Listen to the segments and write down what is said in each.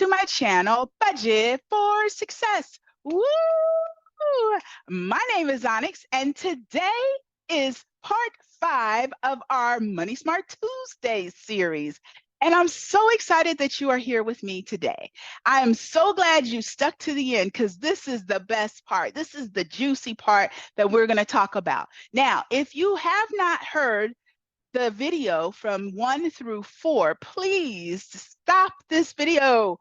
to my channel, Budget for Success. Woo! My name is Onyx, and today is part 5 of our Money Smart Tuesdays series. And I'm so excited that you are here with me today. I am so glad you stuck to the end because this is the best part. This is the juicy part that we're going to talk about. Now, if you have not heard the video from 1 through 4, please stop this video.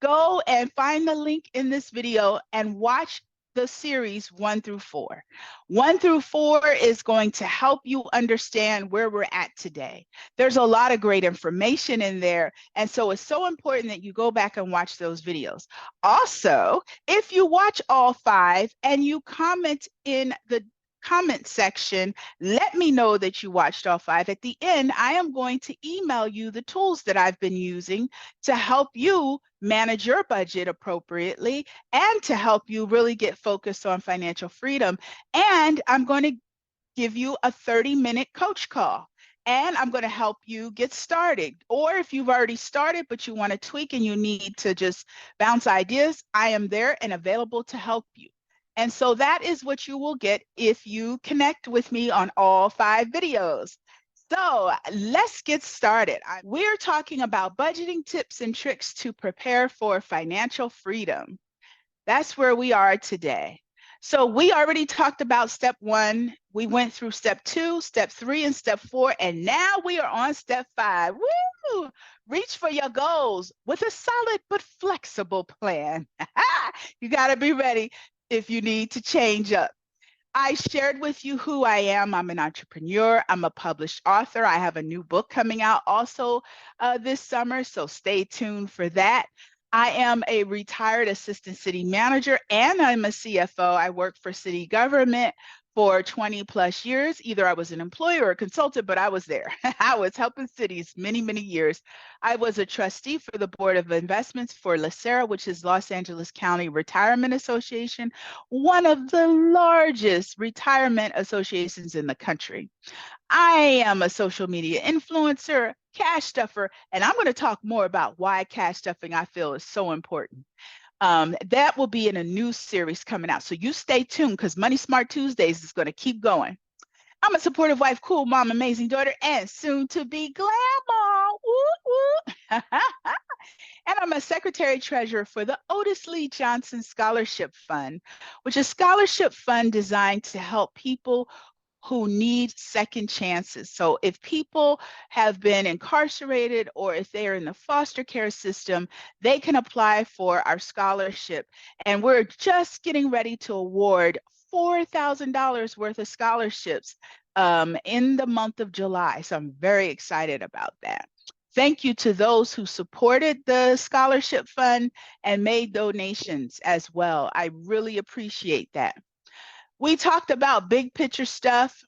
Go and find the link in this video and watch the series 1 through 4. 1 through 4 is going to help you understand where we're at today. There's a lot of great information in there, and so it's so important that you go back and watch those videos. Also, if you watch all 5 and you comment in the comment section, let me know that you watched all 5. At the end, I am going to email you the tools that I've been using to help you manage your budget appropriately and to help you really get focused on financial freedom. And I'm going to give you a 30-minute coach call. And I'm going to help you get started. Or if you've already started, but you want to tweak and you need to just bounce ideas, I am there and available to help you. And so that is what you will get if you connect with me on all 5 videos. So let's get started. We're talking about budgeting tips and tricks to prepare for financial freedom. That's where we are today. So we already talked about step 1. We went through step 2, step 3, and step 4. And now we are on step 5. Woo! Reach for your goals with a solid but flexible plan. You got to be ready if you need to change up. I shared with you who I am. I'm an entrepreneur. I'm a published author. I have a new book coming out also this summer, so stay tuned for that. I am a retired assistant city manager and I'm a CFO. I work for city government for 20 plus years. Either I was an employee or a consultant, but I was there. I was helping cities many, many years. I was a trustee for the Board of Investments for LACERA, which is Los Angeles County Retirement Association, one of the largest retirement associations in the country. I am a social media influencer, cash stuffer, and I'm going to talk more about why cash stuffing I feel is so important. That will be in a new series coming out. So you stay tuned because Money Smart Tuesdays is going to keep going. I'm a supportive wife, cool mom, amazing daughter, and soon to be grandma. Woo, woo. And I'm a secretary treasurer for the Otis Lee Johnson Scholarship Fund, which is a scholarship fund designed to help people who need second chances. So if people have been incarcerated or if they are in the foster care system, they can apply for our scholarship. And we're just getting ready to award $4,000 worth of scholarships in the month of July. So I'm very excited about that. Thank you to those who supported the scholarship fund and made donations as well. I really appreciate that. We talked about big picture stuff.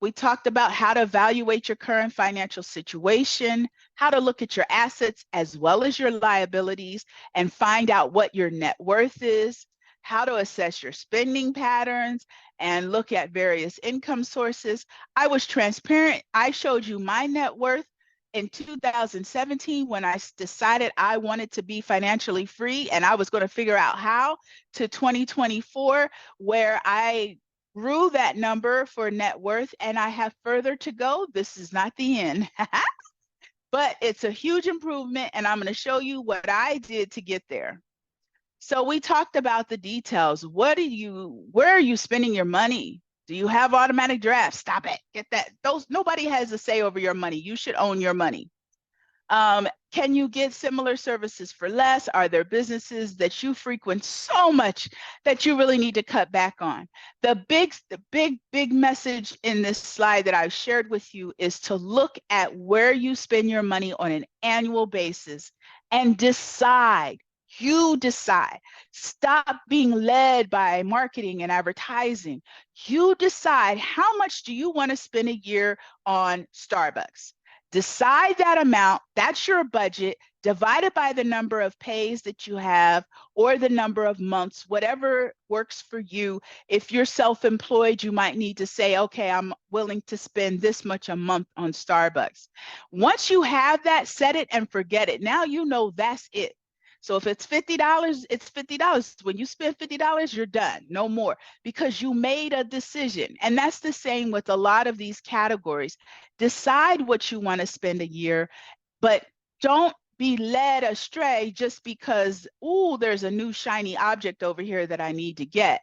We talked about how to evaluate your current financial situation, how to look at your assets as well as your liabilities and find out what your net worth is, how to assess your spending patterns and look at various income sources. I was transparent. I showed you my net worth in 2017 when I decided I wanted to be financially free and I was going to figure out how, to 2024 where I grew that number for net worth and I have further to go. This is not the end, but it's a huge improvement and I'm going to show you what I did to get there. So we talked about the details. Where are you spending your money? Do you have automatic drafts? Stop it. Get that. Nobody has a say over your money. You should own your money. Can you get similar services for less? Are there businesses that you frequent so much that you really need to cut back on? The big message in this slide that I've shared with you is to look at where you spend your money on an annual basis and decide. You decide. Stop being led by marketing and advertising. You decide how much do you want to spend a year on Starbucks. Decide that amount. That's your budget. Divide it by the number of pays that you have or the number of months, whatever works for you. If you're self-employed, you might need to say, okay, I'm willing to spend this much a month on Starbucks. Once you have that, set it and forget it. Now you know that's it. So if it's $50, it's $50. When you spend $50, you're done, no more, because you made a decision. And that's the same with a lot of these categories. Decide what you want to spend a year, but don't be led astray just because, ooh, there's a new shiny object over here that I need to get.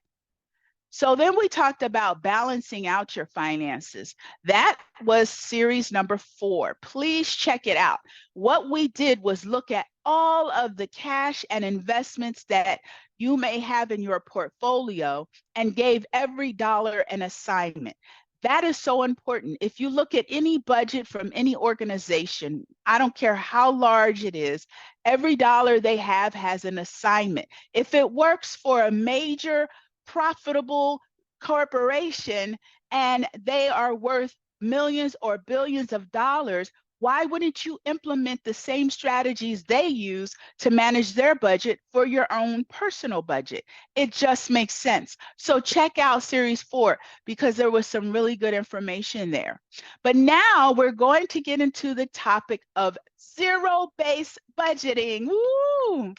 So then we talked about balancing out your finances. That was series number 4. Please check it out. What we did was look at all of the cash and investments that you may have in your portfolio and gave every dollar an assignment. That is so important. If you look at any budget from any organization, I don't care how large it is, every dollar they have has an assignment. If it works for a major profitable corporation and they are worth millions or billions of dollars, why wouldn't you implement the same strategies they use to manage their budget for your own personal budget? It just makes sense. So check out series 4 because there was some really good information there. But now we're going to get into the topic of zero-based budgeting. Woo!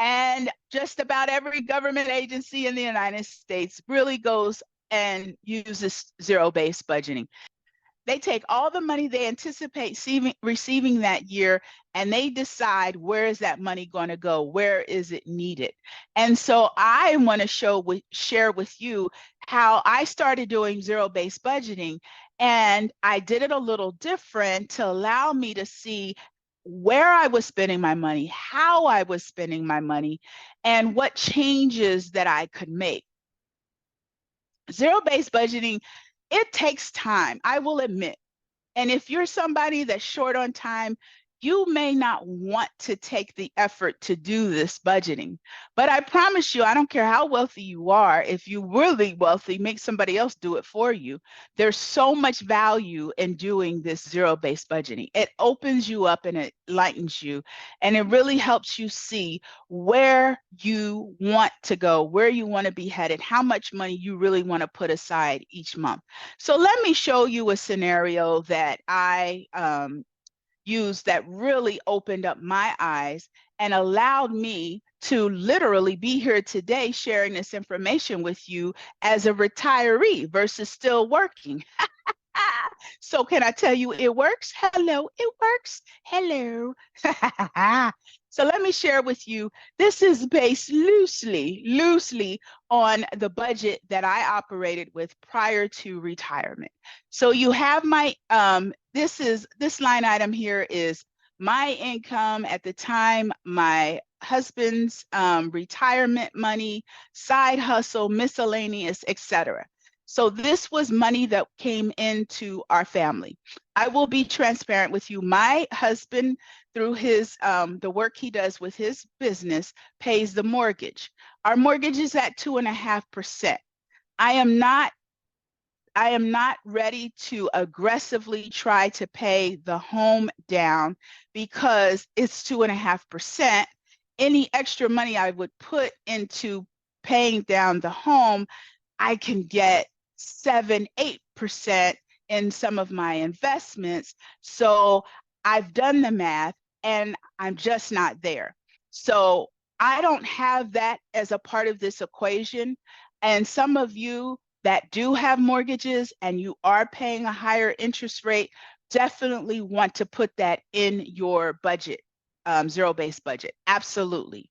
And just about every government agency in the United States really goes and uses zero-based budgeting. They take all the money they anticipate receiving that year, and they decide where is that money going to go? Where is it needed? And so I want to share with you how I started doing zero-based budgeting, and I did it a little different to allow me to see where I was spending my money, how I was spending my money, and what changes that I could make. Zero-based budgeting, it takes time, I will admit. And if you're somebody that's short on time, you may not want to take the effort to do this budgeting. But I promise you, I don't care how wealthy you are, if you're really wealthy, make somebody else do it for you. There's so much value in doing this zero-based budgeting. It opens you up and it lightens you, and it really helps you see where you want to go, where you want to be headed, how much money you really want to put aside each month. So let me show you a scenario that I used that really opened up my eyes and allowed me to literally be here today sharing this information with you as a retiree versus still working. So can I tell you it works? Hello, it works. Hello. So let me share with you, this is based loosely on the budget that I operated with prior to retirement. So you have my, this line item here is my income at the time, my husband's retirement money, side hustle, miscellaneous, etc. So this was money that came into our family. I will be transparent with you. My husband, through his the work he does with his business, pays the mortgage. Our mortgage is at 2.5%. I am not ready to aggressively try to pay the home down because it's 2.5%. Any extra money I would put into paying down the home, I can get 7-8% in some of my investments. So I've done the math and I'm just not there. So I don't have that as a part of this equation. And some of you that do have mortgages and you are paying a higher interest rate definitely want to put that in your budget, zero-based budget. Absolutely.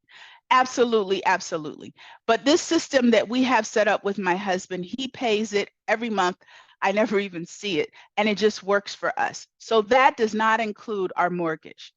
Absolutely, absolutely. But this system that we have set up with my husband, he pays it every month. I never even see it, and it just works for us. So that does not include our mortgage.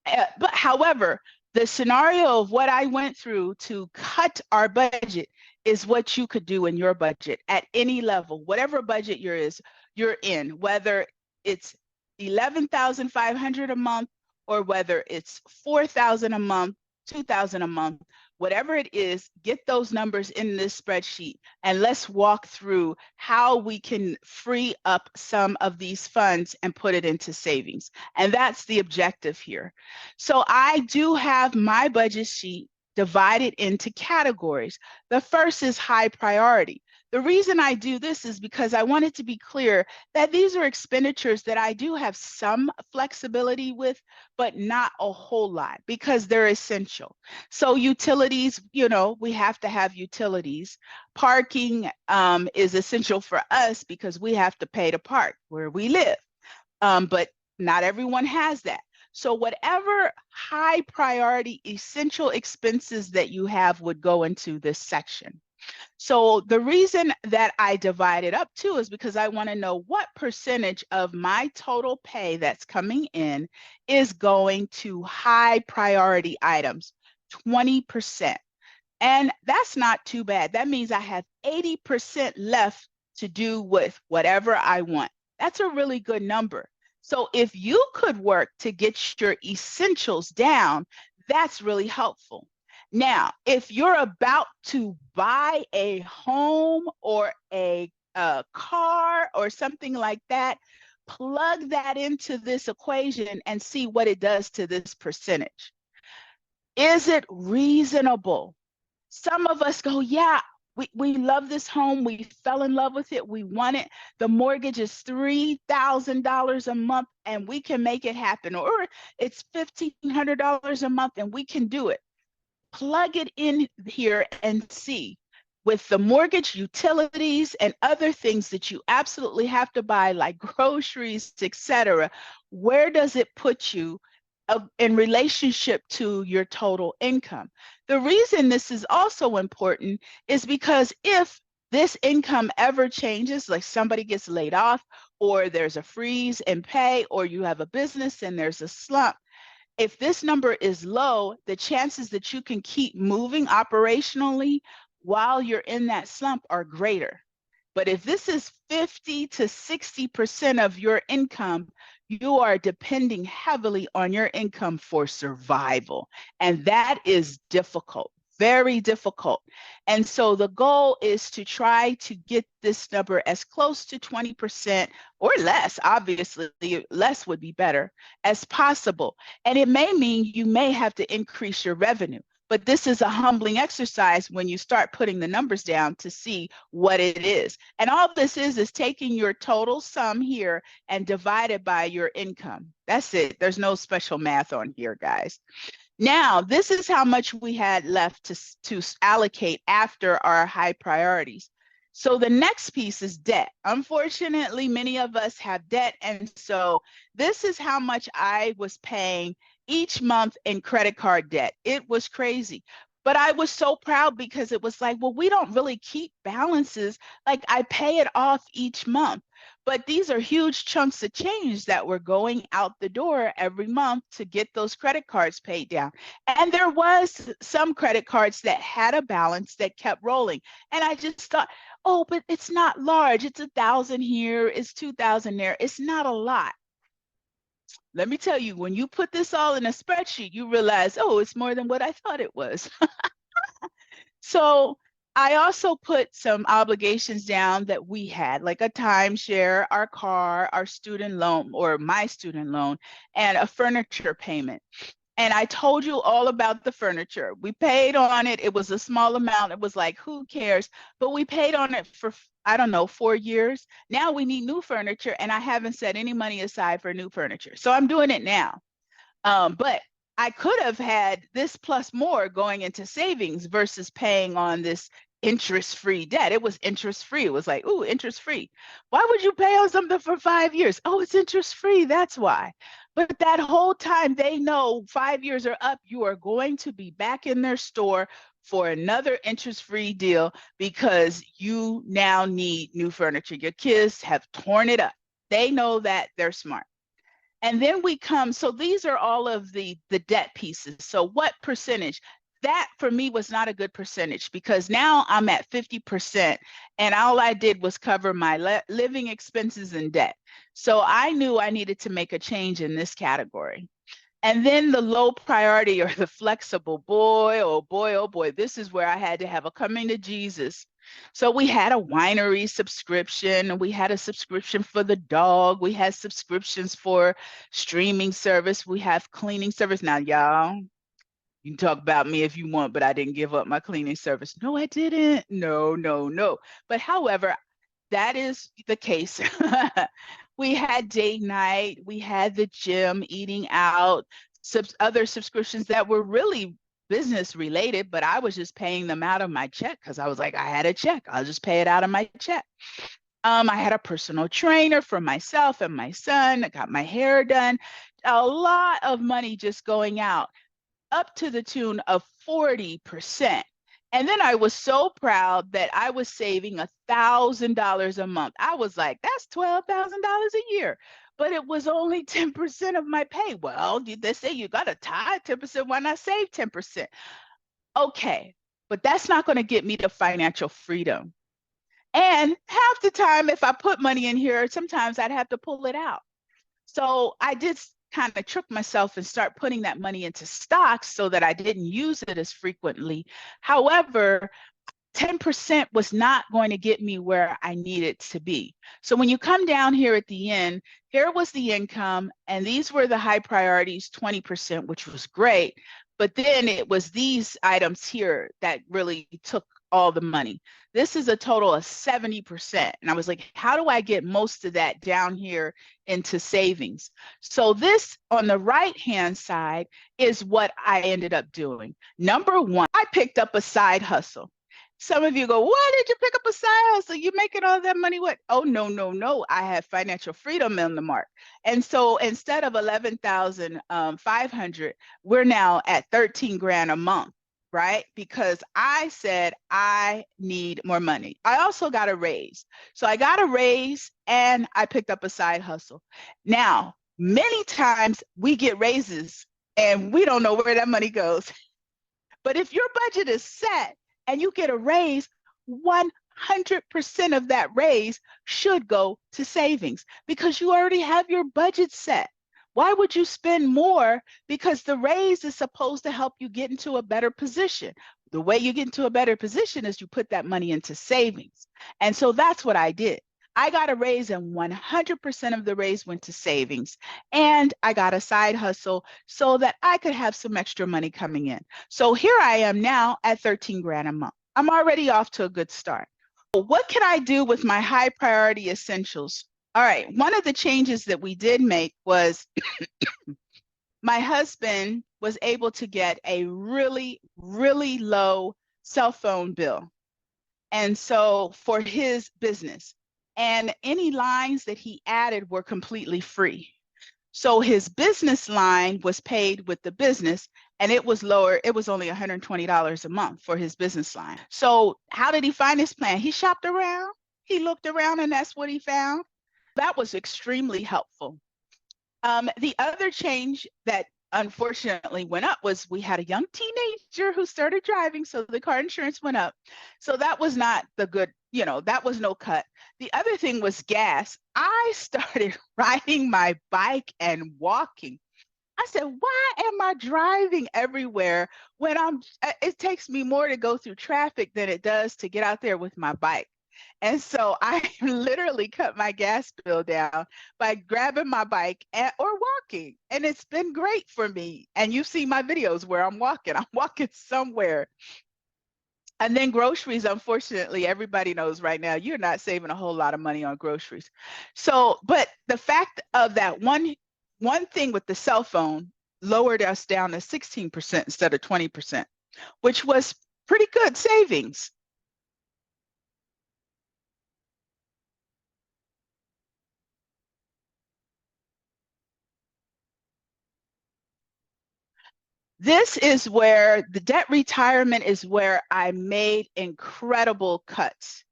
But however, the scenario of what I went through to cut our budget is what you could do in your budget at any level, whatever budget you're in, whether it's $11,500 a month or whether it's $4,000 a month, $2,000 a month, whatever it is, get those numbers in this spreadsheet and let's walk through how we can free up some of these funds and put it into savings. And that's the objective here. So I do have my budget sheet divided into categories. The first is high priority. The reason I do this is because I want it to be clear that these are expenditures that I do have some flexibility with, but not a whole lot because they're essential. So utilities, you know, we have to have utilities. Parking is essential for us because we have to pay to park where we live. But not everyone has that. So whatever high priority essential expenses that you have would go into this section. So the reason that I divide it up too is because I want to know what percentage of my total pay that's coming in is going to high priority items, 20%. And that's not too bad. That means I have 80% left to do with whatever I want. That's a really good number. So if you could work to get your essentials down, that's really helpful. Now, if you're about to buy a home or a car or something like that, plug that into this equation and see what it does to this percentage. Is it reasonable? Some of us go, yeah, we love this home. We fell in love with it. We want it. The mortgage is $3,000 a month and we can make it happen. Or it's $1,500 a month and we can do it. Plug it in here and see. With the mortgage, utilities, and other things that you absolutely have to buy, like groceries, etc., where does it put you in relationship to your total income? The reason this is also important is because if this income ever changes, like somebody gets laid off, or there's a freeze in pay, or you have a business and there's a slump, if this number is low, the chances that you can keep moving operationally while you're in that slump are greater. But if this is 50 to 60% of your income, you are depending heavily on your income for survival. And that is difficult, very difficult. And so the goal is to try to get this number as close to 20% or less, obviously less would be better, as possible. And it may mean you may have to increase your revenue. But this is a humbling exercise when you start putting the numbers down to see what it is. And all this is taking your total sum here and divided by your income. That's it. There's no special math on here, guys. Now, this is how much we had left to allocate after our high priorities. So the next piece is debt. Unfortunately, many of us have debt. And so this is how much I was paying each month in credit card debt. It was crazy. But I was so proud because it was like, well, we don't really keep balances. Like I pay it off each month. But these are huge chunks of change that were going out the door every month to get those credit cards paid down. And there was some credit cards that had a balance that kept rolling. And I just thought, oh, but it's not large. It's 1,000 here, it's 2,000 there. It's not a lot. Let me tell you, when you put this all in a spreadsheet, you realize, oh, it's more than what I thought it was. So I also put some obligations down that we had, like a timeshare, our car, our student loan, or my student loan, and a furniture payment. And I told you all about the furniture. We paid on it. It was a small amount. It was like, who cares? But we paid on it for, I don't know, 4 years. Now we need new furniture, and I haven't set any money aside for new furniture. So I'm doing it now. But I could have had this plus more going into savings versus paying on this interest-free debt. It was interest-free. It was like, ooh, interest-free. Why would you pay on something for 5 years? Oh, it's interest-free. That's why. But that whole time they know 5 years are up, you are going to be back in their store for another interest-free deal because you now need new furniture. Your kids have torn it up. They know that. They're smart. And then we come, so these are all of the debt pieces. So what percentage? That for me was not a good percentage because now I'm at 50% and all I did was cover my living expenses and debt. So I knew I needed to make a change in this category. And then the low priority or the flexible, boy, oh boy, this is where I had to have a coming to Jesus. So we had a winery subscription, we had a subscription for the dog, we had subscriptions for streaming service, we have cleaning service. Now, y'all, You can talk about me if you want, but I didn't give up my cleaning service. No, I didn't. No, no, no. But however, that is the case. We had date night, we had the gym, eating out, other subscriptions that were really business related, but I was just paying them out of my check because I was like, I had a check. I'll just pay it out of my check. I had a personal trainer for myself and my son. I got my hair done. A lot of money just going out, up to the tune of 40%. And then I was so proud that I was saving $1,000 a month. I was like, that's $12,000 a year. But it was only 10% of my pay. Well, they say you got to tithe 10%. Why not save 10%? Okay, but that's not going to get me to financial freedom. And half the time, if I put money in here, sometimes I'd have to pull it out. So I did kind of trick myself and start putting that money into stocks so that I didn't use it as frequently. However, 10% was not going to get me where I needed to be. So when you come down here at the end, here was the income, and these were the high priorities, 20%, which was great. But then it was these items here that really took all the money. This is a total of 70%. And I was like, how do I get most of that down here into savings? So this on the right-hand side is what I ended up doing. Number one, I picked up a side hustle. Some of you go, why did you pick up a side hustle? You're making all that money. What? Oh, no, no, no. I have financial freedom in the mark. And so instead of 11,500, we're now at 13 grand a month, right? Because I said I need more money. I also got a raise. So I got a raise and I picked up a side hustle. Now, many times we get raises and we don't know where that money goes. But if your budget is set, and you get a raise, 100% of that raise should go to savings because you already have your budget set. Why would you spend more? Because the raise is supposed to help you get into a better position. The way you get into a better position is you put that money into savings. And so that's what I did. I got a raise and 100% of the raise went to savings. And I got a side hustle so that I could have some extra money coming in. So here I am now at 13 grand a month. I'm already off to a good start. What can I do with my high priority essentials? All right, one of the changes that we did make was my husband was able to get a really, really low cell phone bill. And so for his business, and any lines that he added were completely free. So his business line was paid with the business, and it was lower. It was only $120 a month for his business line. So how did he find his plan? He shopped around, he looked around, and that's what he found. That was extremely helpful. The other change that unfortunately went up was we had a young teenager who started driving, so the car insurance went up. So that was not the good, that was no cut. The other thing was gas. I started riding my bike and walking. I said, why am I driving everywhere when it takes me more to go through traffic than it does to get out there with my bike? And so I literally cut my gas bill down by grabbing my bike or walking. And it's been great for me. And you see my videos where I'm walking somewhere. And then groceries, unfortunately, everybody knows right now, you're not saving a whole lot of money on groceries. So, but the fact of that one thing with the cell phone lowered us down to 16% instead of 20%, which was pretty good savings. This is where the debt retirement is where I made incredible cuts.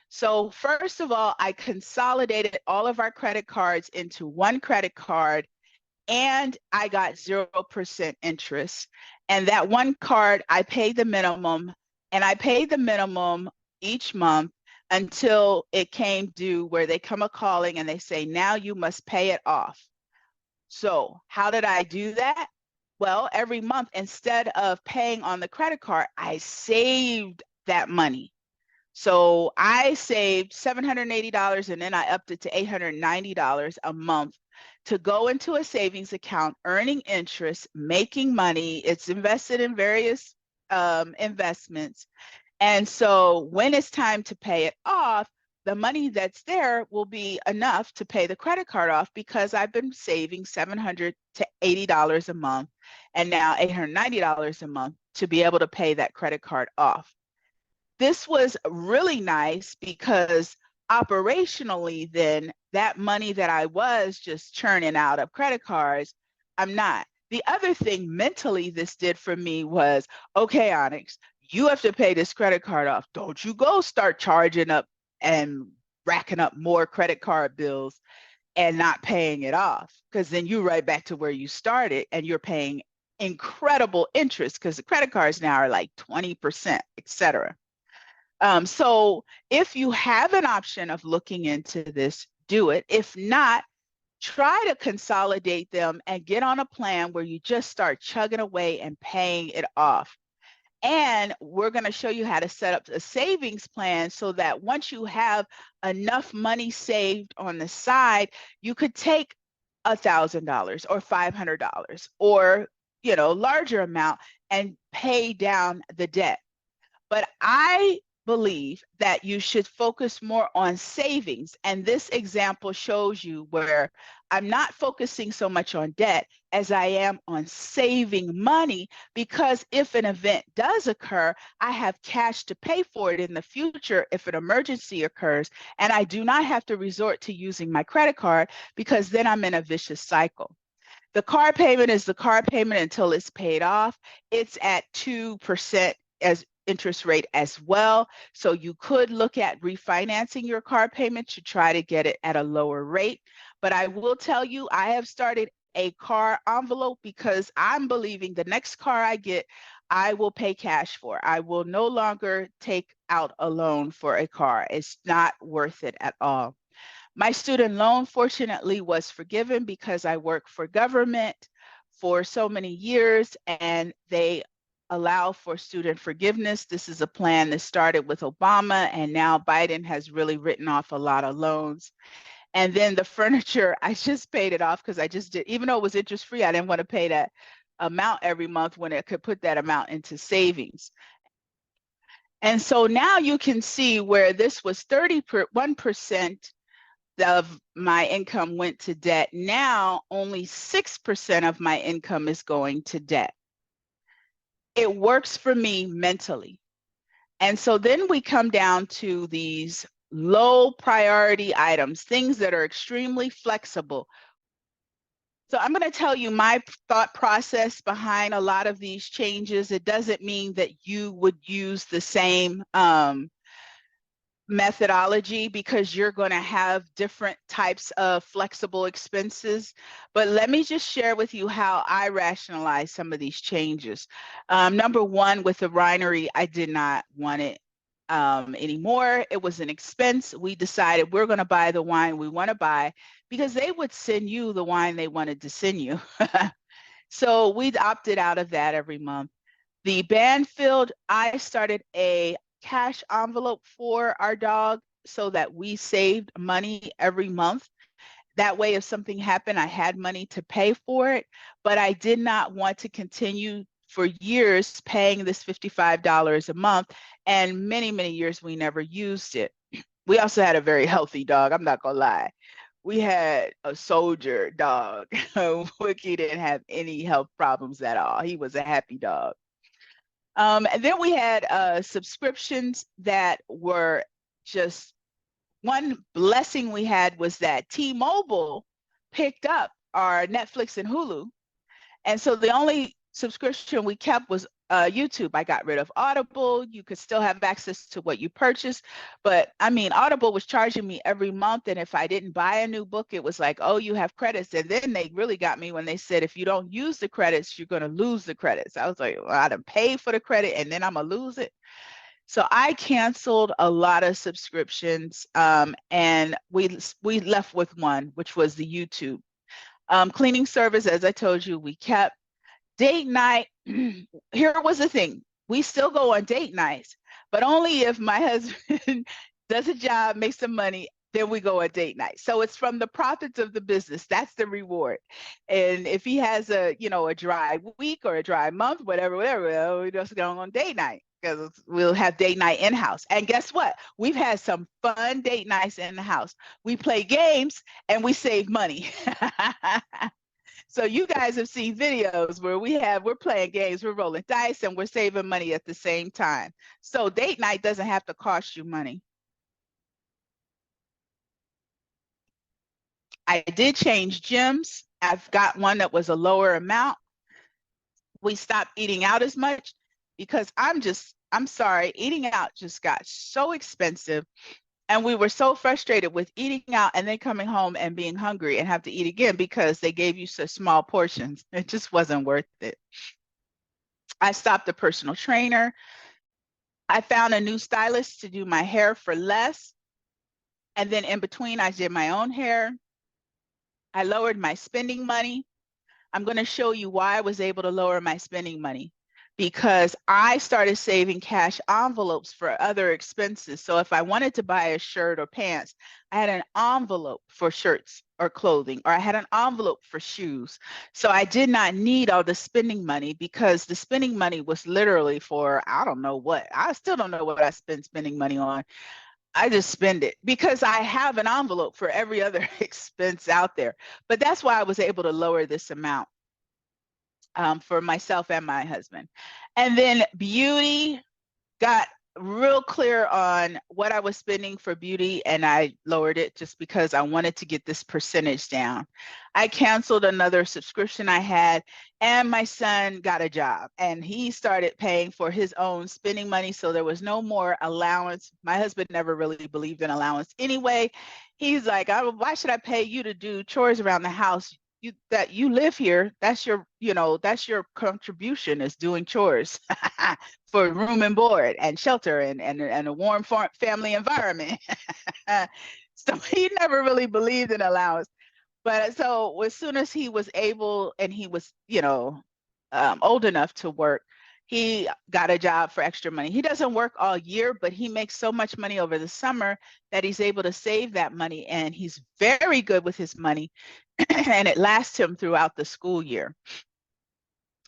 So first of all, I consolidated all of our credit cards into one credit card, and I got 0% interest. And that one card, I paid the minimum, and I paid the minimum each month until it came due, where they come a calling and they say, now you must pay it off. So how did I do that? Well, every month, instead of paying on the credit card, I saved that money. So I saved $780, and then I upped it to $890 a month to go into a savings account, earning interest, making money. It's invested in various investments. And so when it's time to pay it off, the money that's there will be enough to pay the credit card off, because I've been saving $700 to $80 a month and now $890 a month to be able to pay that credit card off. This was really nice because operationally, then that money that I was just churning out of credit cards, I'm not. The other thing mentally this did for me was, okay, Onyx, you have to pay this credit card off. Don't you go start charging up and racking up more credit card bills and not paying it off, because then you're right back to where you started and you're paying incredible interest, because the credit cards now are like 20%, etc. So if you have an option of looking into this, do it. If not, try to consolidate them and get on a plan where you just start chugging away and paying it off. And we're going to show you how to set up a savings plan so that once you have enough money saved on the side, you could take $1,000 or $500 or, larger amount and pay down the debt. But I believe that you should focus more on savings. And this example shows you where I'm not focusing so much on debt as I am on saving money, because if an event does occur, I have cash to pay for it in the future if an emergency occurs, and I do not have to resort to using my credit card, because then I'm in a vicious cycle. The car payment is the car payment until it's paid off. It's at 2% as interest rate as well. So you could look at refinancing your car payment to try to get it at a lower rate. But I will tell you, I have started a car envelope because I'm believing the next car I get, I will pay cash for. I will no longer take out a loan for a car. It's not worth it at all. My student loan, fortunately, was forgiven because I worked for government for so many years, and they allow for student forgiveness. This is a plan that started with Obama, and now Biden has really written off a lot of loans. And then the furniture, I just paid it off because I just did, even though it was interest free, I didn't want to pay that amount every month when it could put that amount into savings. And so now you can see where this was 31% of my income went to debt. Now only 6% of my income is going to debt. It works for me mentally. And so then we come down to these low priority items, things that are extremely flexible. So I'm going to tell you my thought process behind a lot of these changes. It doesn't mean that you would use the same methodology, because you're going to have different types of flexible expenses. But let me just share with you how I rationalize some of these changes. Number one, with the winery, I did not want it anymore. It was an expense. We decided we're going to buy the wine we want to buy, because they would send you the wine they wanted to send you. So we opted out of that every month. The Banfield, I started a cash envelope for our dog so that we saved money every month. That way, if something happened, I had money to pay for it, but I did not want to continue for years paying this $55 a month, and many, many years we never used it. We also had a very healthy dog, I'm not gonna lie. We had a soldier dog. Wiki didn't have any health problems at all. He was a happy dog. And then we had subscriptions that were just, one blessing we had was that T-Mobile picked up our Netflix and Hulu. And so the only subscription we kept was YouTube. I got rid of Audible. You could still have access to what you purchased. But I mean, Audible was charging me every month. And if I didn't buy a new book, it was like, oh, you have credits. And then they really got me when they said, if you don't use the credits, you're going to lose the credits. I was like, well, I done paid for the credit and then I'm going to lose it. So I canceled a lot of subscriptions, and we left with one, which was the YouTube. Cleaning service, as I told you, we kept. Date night, here was the thing. We still go on date nights, but only if my husband does a job, makes some money, then we go on date night. So it's from the profits of the business. That's the reward. And if he has a, a dry week or a dry month, whatever, well, we just go on date night because we'll have date night in-house. And guess what? We've had some fun date nights in the house. We play games and we save money. So you guys have seen videos where we're playing games, we're rolling dice, and we're saving money at the same time. So date night doesn't have to cost you money. I did change gyms. I've got one that was a lower amount. We stopped eating out as much because I'm sorry, eating out just got so expensive. And we were so frustrated with eating out and then coming home and being hungry and have to eat again because they gave you such small portions. It just wasn't worth it. I stopped a personal trainer. I found a new stylist to do my hair for less. And then in between, I did my own hair. I lowered my spending money. I'm going to show you why I was able to lower my spending money, because I started saving cash envelopes for other expenses. So if I wanted to buy a shirt or pants, I had an envelope for shirts or clothing, or I had an envelope for shoes. So I did not need all the spending money, because the spending money was literally for, I don't know what. I still don't know what I spend spending money on. I just spend it because I have an envelope for every other expense out there. But that's why I was able to lower this amount for myself and my husband. And then beauty, got real clear on what I was spending for beauty, and I lowered it just because I wanted to get this percentage down. I canceled another subscription I had, and my son got a job and he started paying for his own spending money. So there was no more allowance. My husband never really believed in allowance anyway. He's like, why should I pay you to do chores around the house? You live here, that's your contribution, is doing chores for room and board and shelter and a warm family environment. So he never really believed in allowance. But so as soon as he was able and he was, old enough to work, he got a job for extra money. He doesn't work all year, but he makes so much money over the summer that he's able to save that money, and he's very good with his money. And it lasts him throughout the school year.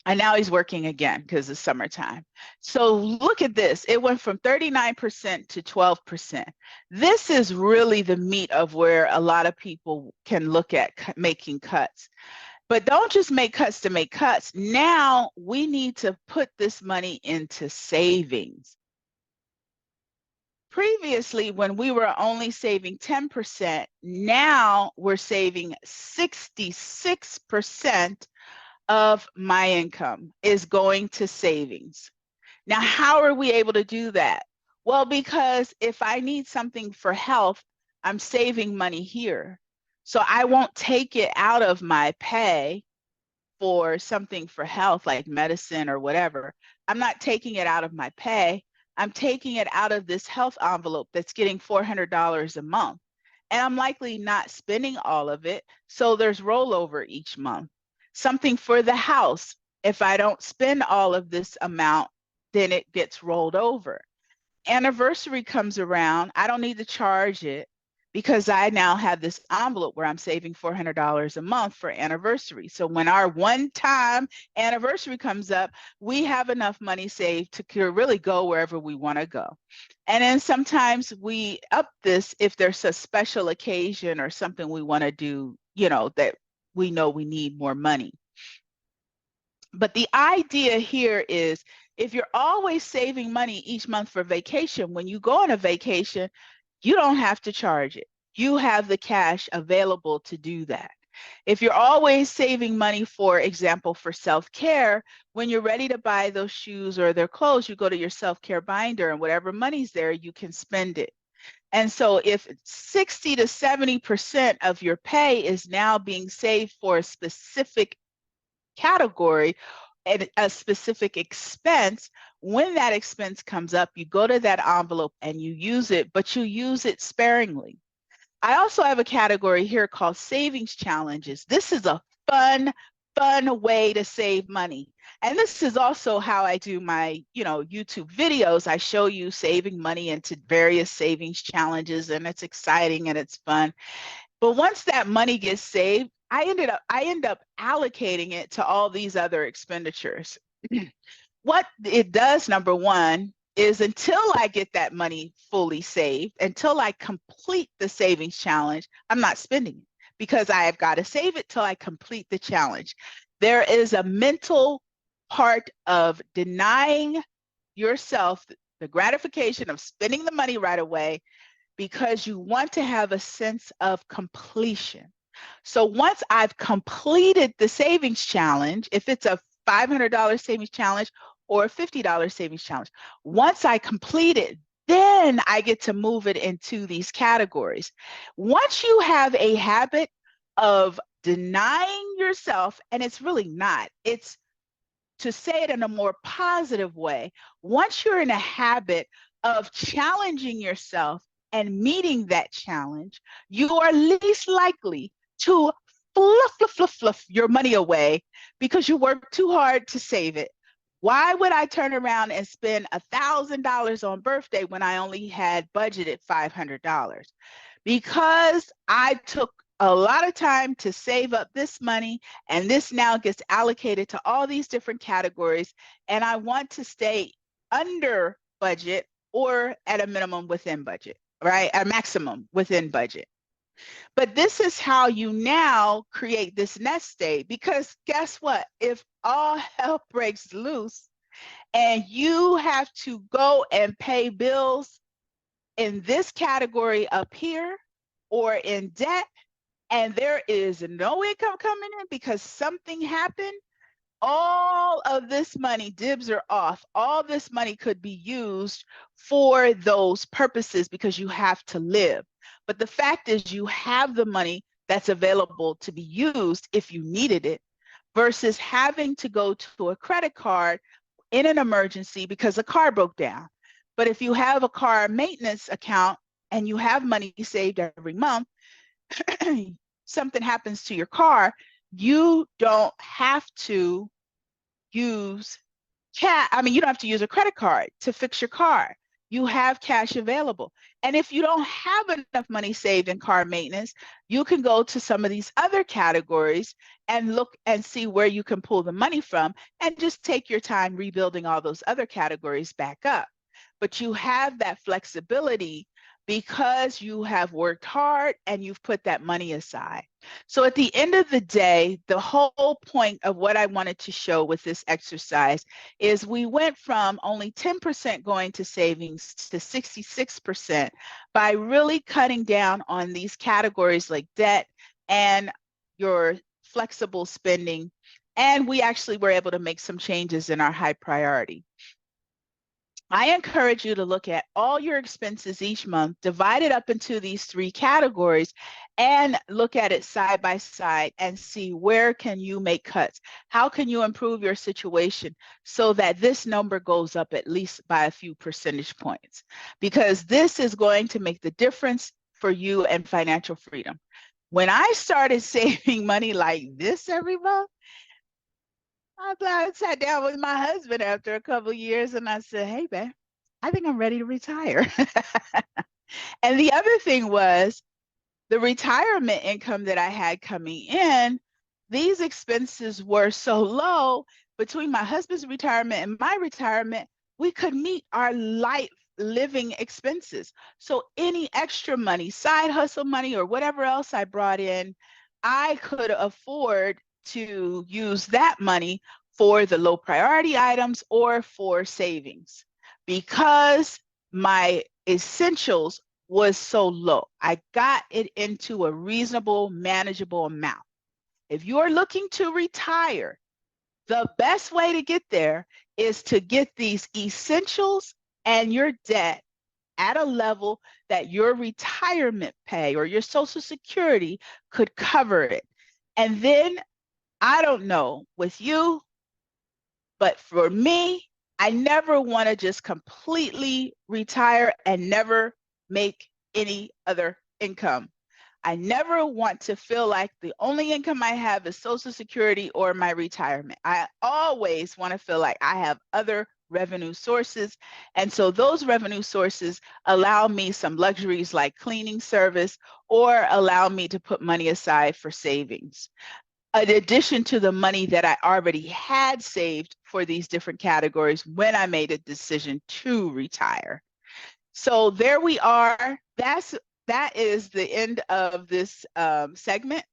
And now he's working again because it's summertime. So look at this. It went from 39% to 12%. This is really the meat of where a lot of people can look at making cuts. But don't just make cuts to make cuts. Now we need to put this money into savings. Previously, when we were only saving 10%, now we're saving 66% of my income is going to savings. Now, how are we able to do that? Well, because if I need something for health, I'm saving money here. So I won't take it out of my pay for something for health, like medicine or whatever. I'm not taking it out of my pay. I'm taking it out of this health envelope that's getting $400 a month. And I'm likely not spending all of it. So there's rollover each month. Something for the house. If I don't spend all of this amount, then it gets rolled over. Anniversary comes around. I don't need to charge it because I now have this envelope where I'm saving $400 a month for anniversary. So when our one-time anniversary comes up, we have enough money saved to really go wherever we want to go. And then sometimes we up this if there's a special occasion or something we want to do, that we know we need more money. But the idea here is, if you're always saving money each month for vacation, when you go on a vacation, you don't have to charge it. You have the cash available to do that. If you're always saving money, for example, for self-care, when you're ready to buy those shoes or their clothes, you go to your self-care binder, and whatever money's there, you can spend it. And so if 60 to 70% of your pay is now being saved for a specific category and a specific expense, when that expense comes up, you go to that envelope and you use it, but you use it sparingly. I also have a category here called savings challenges. This is a fun way to save money. And this is also how I do my, YouTube videos. I show you saving money into various savings challenges, and it's exciting and it's fun. But once that money gets saved, I end up allocating it to all these other expenditures. What it does, number one, is until I get that money fully saved, until I complete the savings challenge, I'm not spending it because I have got to save it till I complete the challenge. There is a mental part of denying yourself the gratification of spending the money right away because you want to have a sense of completion. So once I've completed the savings challenge, if it's a $500 savings challenge or a $50 savings challenge, once I complete it, then I get to move it into these categories. Once you have a habit of denying yourself, and it's really not, it's to say it in a more positive way. Once you're in a habit of challenging yourself and meeting that challenge, you are least likely to fluff your money away because you worked too hard to save it. Why would I turn around and spend $1,000 on birthday when I only had budgeted $500? Because I took a lot of time to save up this money, and this now gets allocated to all these different categories, and I want to stay under budget or at a minimum within budget, right? A maximum within budget. But this is how you now create this nest egg, because guess what? If all hell breaks loose and you have to go and pay bills in this category up here or in debt, and there is no income coming in because something happened, all of this money, dibs are off. All this money could be used for those purposes because you have to live. But the fact is you have the money that's available to be used if you needed it versus having to go to a credit card in an emergency because a car broke down. But if you have a car maintenance account and you have money saved every month, something happens to your car, you don't have to use cash. I mean, you don't have to use a credit card to fix your car. You have cash available. And if you don't have enough money saved in car maintenance, you can go to some of these other categories and look and see where you can pull the money from and just take your time rebuilding all those other categories back up. But you have that flexibility because you have worked hard and you've put that money aside. So at the end of the day, the whole point of what I wanted to show with this exercise is we went from only 10% going to savings to 66% by really cutting down on these categories like debt and your flexible spending. And we actually were able to make some changes in our high priority. I encourage you to look at all your expenses each month, divide it up into these three categories, and look at it side by side and see where can you make cuts? How can you improve your situation so that this number goes up at least by a few percentage points? Because this is going to make the difference for you and financial freedom. When I started saving money like this every month, I sat down with my husband after a couple of years and I said, hey, babe, I think I'm ready to retire. And the other thing was the retirement income that I had coming in, these expenses were so low between my husband's retirement and my retirement, we could meet our life living expenses. So any extra money, side hustle money, or whatever else I brought in, I could afford to use that money for the low priority items or for savings because my essentials was so low. I got it into a reasonable, manageable amount. If you're looking to retire, the best way to get there is to get these essentials and your debt at a level that your retirement pay or your Social Security could cover it. And then, I don't know with you, but for me, I never want to just completely retire and never make any other income. I never want to feel like the only income I have is Social Security or my retirement. I always want to feel like I have other revenue sources. And so those revenue sources allow me some luxuries like cleaning service or allow me to put money aside for savings. In addition to the money that I already had saved for these different categories when I made a decision to retire. So there we are. That is the end of this segment.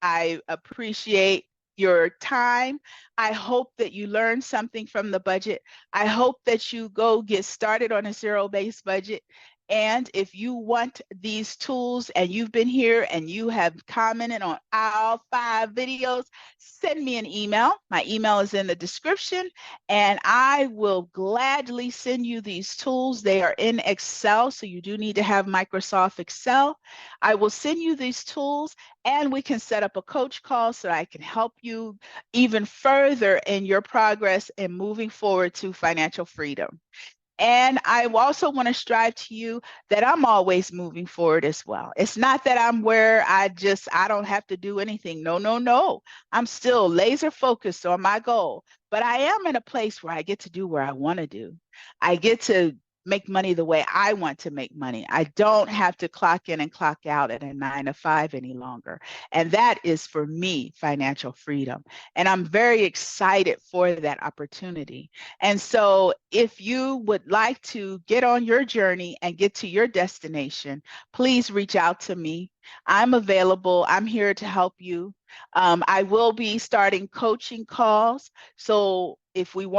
I appreciate your time. I hope that you learned something from the budget. I hope that you go get started on a zero-based budget. And if you want these tools and you've been here and you have commented on all 5 videos, send me an email. My email is in the description and I will gladly send you these tools. They are in Excel, so you do need to have Microsoft Excel. I will send you these tools and we can set up a coach call so I can help you even further in your progress in moving forward to financial freedom. And I also want to strive to you that I'm always moving forward as well. It's not that I'm where I don't have to do anything. No, no, no. I'm still laser focused on my goal, but I am in a place where I get to do what I want to do. I get to make money the way I want to make money. I don't have to clock in and clock out at a 9 to 5 any longer. And that is for me, financial freedom. And I'm very excited for that opportunity. And so if you would like to get on your journey and get to your destination, please reach out to me. I'm available. I'm here to help you. I will be starting coaching calls. So if you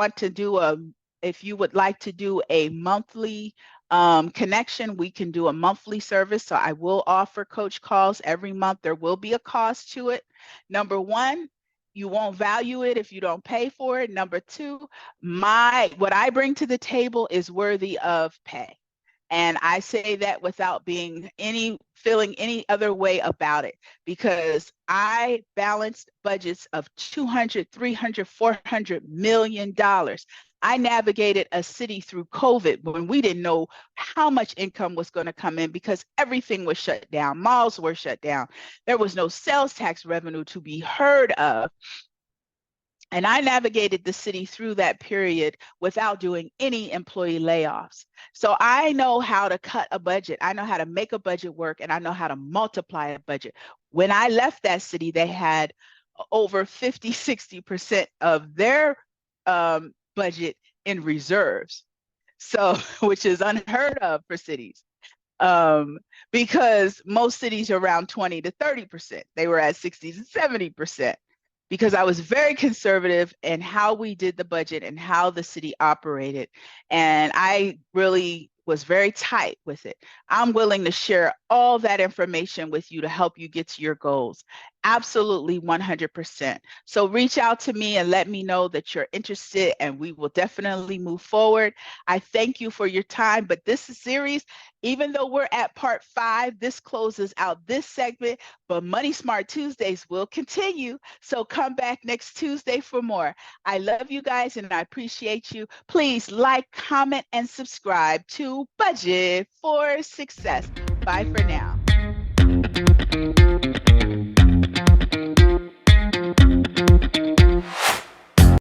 would like to do a monthly connection, we can do a monthly service. So I will offer coach calls every month. There will be a cost to it. Number one, you won't value it if you don't pay for it. Number two, what I bring to the table is worthy of pay. And I say that without feeling any other way about it, because I balanced budgets of 200, 300, 400 million dollars. I navigated a city through COVID when we didn't know how much income was going to come in because everything was shut down. Malls were shut down. There was no sales tax revenue to be heard of. And I navigated the city through that period without doing any employee layoffs. So I know how to cut a budget. I know how to make a budget work, and I know how to multiply a budget. When I left that city, they had over 50, 60% of their budget in reserves. So, which is unheard of for cities. Because most cities are around 20 to 30%. They were at 60 to 70%. Because I was very conservative in how we did the budget and how the city operated. And I really was very tight with it. I'm willing to share all that information with you to help you get to your goals. Absolutely 100%. So reach out to me and let me know that you're interested and we will definitely move forward. I thank you for your time, but this series, even though we're at part 5, this closes out this segment, but Money Smart Tuesdays will continue. So come back next Tuesday for more. I love you guys and I appreciate you. Please like, comment, and subscribe to Budget for Success. Bye for now.